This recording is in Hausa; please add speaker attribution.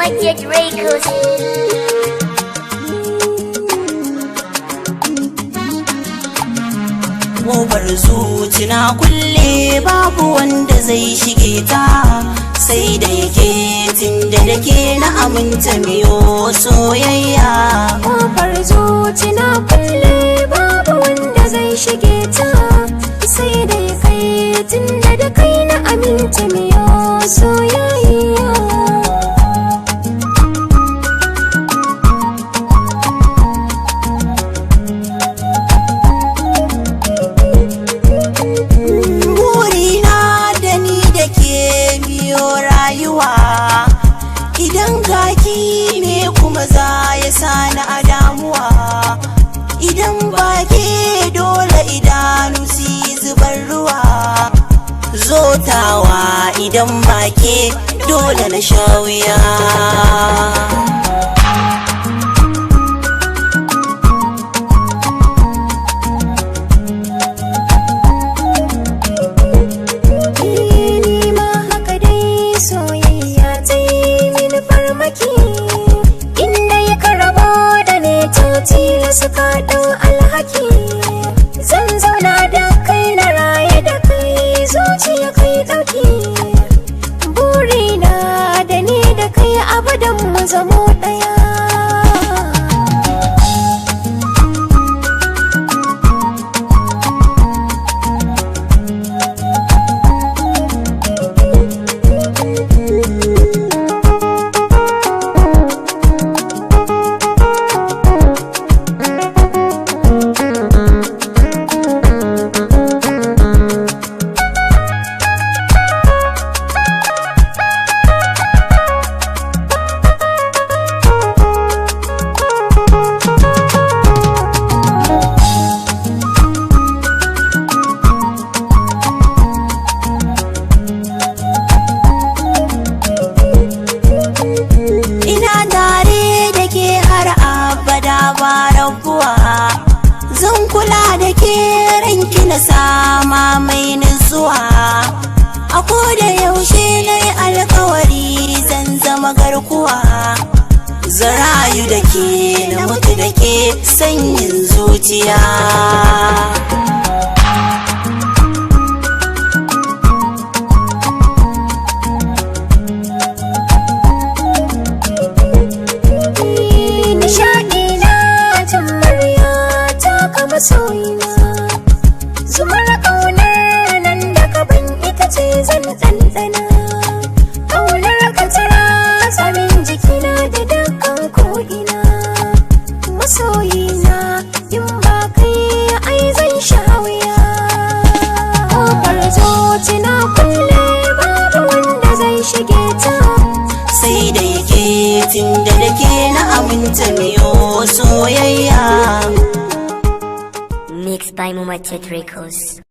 Speaker 1: Mumajet Records.
Speaker 2: Ƙofar zuci na kulle babu wanda zai shige ta, sai da yake tunda da ke na aminta miyo soyayya.
Speaker 3: Ƙofar zuci na kulle babu wanda zai shige ta, sai da yake tunda da kai na aminta miyo soyayya.
Speaker 2: Idan gaki ne kuma za ya sani a damuwa, idan baki dole idanu si zubar ruwa. Zotawa idan baki dole na sha wuya.
Speaker 3: Inda ya karabo da ne toti suka ɗau alhaki, zan zauna da kai na raye da kai zuciya kai ɗauki. Burina da ni da kai abadan mu zamo ɗaya.
Speaker 2: Zan kula da ke ranki na sama mai nutsuwa, a koda yaushe na yi alkawari zan zama garkuwa. Zan rayu da ke na mutu da ke sanyin zuciya.
Speaker 3: Masoyina, zumar ƙaunar nan da ka ban ita ce zan ɗanɗana. Ƙaunar ka tara tsamin jikina da dukkan ko'ina. Masoyina, in ba kai ai zan sha wuya. Ƙofar zuci na kulle babu wanda zai shige ta,
Speaker 2: sai da yake tunda da ke na aminta miyo soyayya.
Speaker 1: Mixed by Mumajet Records.